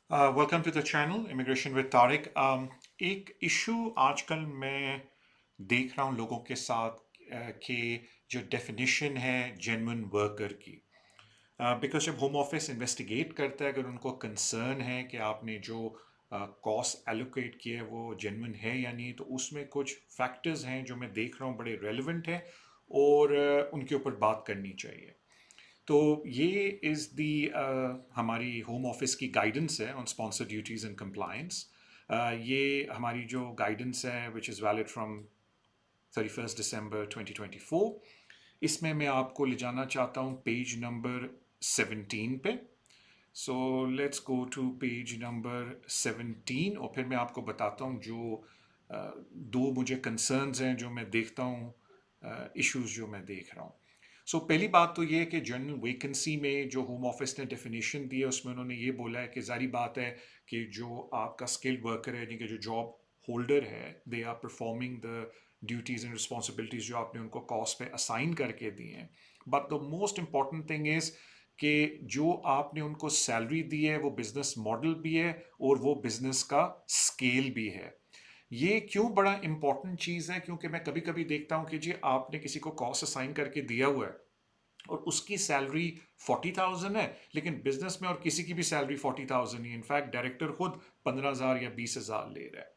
Welcome to the channel immigration with Tariq. एक issue आजकल मैं देख रहा हूँ लोगों के साथ कि जो डेफिनेशन है जेन्युइन वर्कर की, बिकॉज जब होम ऑफिस इन्वेस्टिगेट करता है, अगर उनको कंसर्न है कि आपने जो कॉस्ट एलोकेट किए है वो जेन्युइन है या नहीं, तो उसमें कुछ फैक्टर्स हैं जो मैं देख रहा हूँ बड़े रेलिवेंट हैं और उनके ऊपर बात करनी चाहिए। तो ये इज़ दी हमारी होम ऑफिस की गाइडेंस है on sponsor duties and compliance. ये हमारी जो गाइडेंस है विच इज़ वैलिड फ्रॉम 31 दिसंबर 2024। इसमें मैं आपको ले जाना चाहता हूँ पेज नंबर 17 पे। So let's go to page number 17 और फिर मैं आपको बताता हूँ जो दो मुझे कंसर्न्स हैं जो मैं देखता हूँ, इश्यूज जो मैं देख रहा हूँ। पहली बात तो ये है कि जनरल वैकेंसी में जो होम ऑफिस ने डेफिनेशन दी है उसमें उन्होंने ये बोला है कि जारी बात है कि जो आपका स्किल्ड वर्कर है, यानी कि जो जॉब होल्डर है, they are performing the duties and responsibilities जो आपने उनको कॉस्ट पे असाइन करके दी हैं। But the most important thing is कि जो आपने उनको सैलरी दी है वो बिजनेस मॉडल भी है और वो बिजनेस का स्केल भी है। ये क्यों बड़ा इंपॉर्टेंट चीज़ है? क्योंकि मैं कभी कभी देखता हूँ कि जी आपने किसी को कॉस्ट असाइन करके दिया हुआ है और उसकी सैलरी 40,000 है, लेकिन बिजनेस में और किसी की भी सैलरी 40,000 ही, इनफैक्ट डायरेक्टर खुद 15,000 या 20,000 ले रहा है।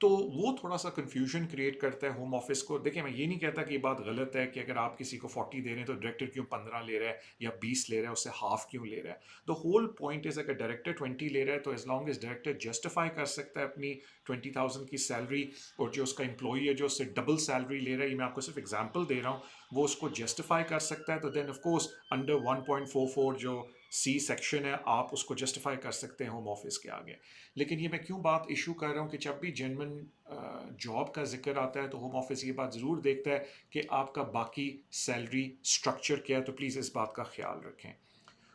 तो वो थोड़ा सा कंफ्यूजन क्रिएट करता है होम ऑफिस को। देखिए, मैं ये नहीं कहता कि ये बात गलत है कि अगर आप किसी को 40 दे रहे हैं तो डायरेक्टर क्यों 15 ले रहा है या 20 ले रहा है, उससे हाफ क्यों ले रहा है। द होल पॉइंट इज अगर डायरेक्टर 20 ले रहा है तो as long as director justify कर सकता है अपनी 20,000 की सैलरी, और जो उसका एम्प्लॉई है जो उससे डबल सैलरी ले रहा है, ये मैं आपको सिर्फ एग्जाम्पल दे रहा हूँ, वो उसको जस्टिफाई कर सकता है, तो देन ऑफकोर्स अंडर 1.44 जो सी सेक्शन है आप उसको जस्टिफाई कर सकते हैं होम ऑफिस के आगे। लेकिन ये मैं क्यों बात इशू कर रहा हूँ कि जब भी जेन्युइन जॉब का जिक्र आता है तो होम ऑफिस ये बात ज़रूर देखता है कि आपका बाकी सैलरी स्ट्रक्चर क्या है, तो प्लीज़ इस बात का ख्याल रखें।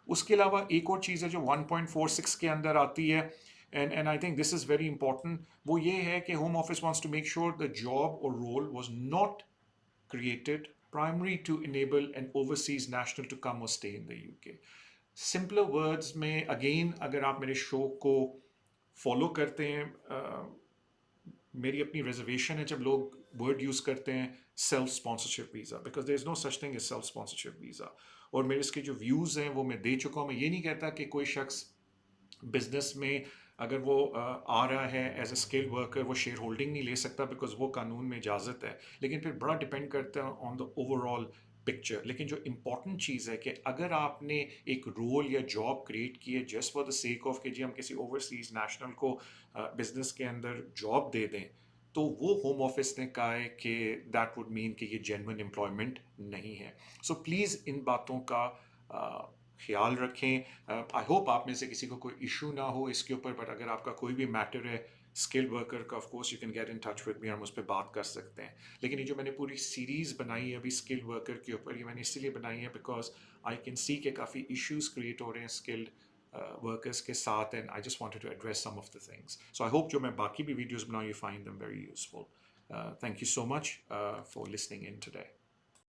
उसके अलावा एक और चीज़ है जो 1.46 के अंदर आती है, and I think this is very important. वो ये है कि home office wants to make sure the job और role was not created primary to enable an overseas national to come or stay in the UK. Simpler words में again, अगर आप मेरे show को फॉलो करते हैं, मेरी अपनी रिजर्वेशन है जब लोग वर्ड यूज़ करते हैं self sponsorship visa, because there is no such thing as self sponsorship visa. और मेरे इसके जो व्यूज़ हैं वो मैं दे चुका हूँ। मैं ये नहीं कहता कि कोई शख्स बिजनेस में अगर वो आ रहा है एज अ स्किल्ड वर्कर वो शेयर होल्डिंग नहीं ले सकता, बिकॉज वो कानून में इजाज़त है। लेकिन फिर बड़ा डिपेंड करता है ऑन द ओवरऑल पिक्चर। लेकिन जो इंपॉर्टेंट चीज़ है कि अगर आपने एक रोल या जॉब क्रिएट की है just for the sake of कि जी हम किसी ओवरसीज नेशनल को बिजनेस के अंदर जॉब दे दें, तो वो होम ऑफिस ने कहा है कि दैट वुड मीन कि ये जेन्युइन एम्प्लॉयमेंट नहीं है। सो प्लीज़ इन बातों का ख्याल रखें। आई होप आप में से किसी को कोई इशू ना हो इसके ऊपर, बट अगर आपका कोई भी मैटर है स्किल्ड वर्कर का, of course you can get in touch with me, हम उस पर बात कर सकते हैं। लेकिन ये जो मैंने पूरी सीरीज़ बनाई है अभी स्किल्ड वर्कर के ऊपर, ये मैंने इसीलिए बनाई है बिकॉज आई कैन सी के काफ़ी इश्यूज क्रिएट हो रहे हैं स्किल्ड वर्कर्स के साथ, and I just wanted to address some of the things. So I hope जो मैं बाकी भी वीडियोस बनाऊँ you find them very useful. Thank you so much for listening in today.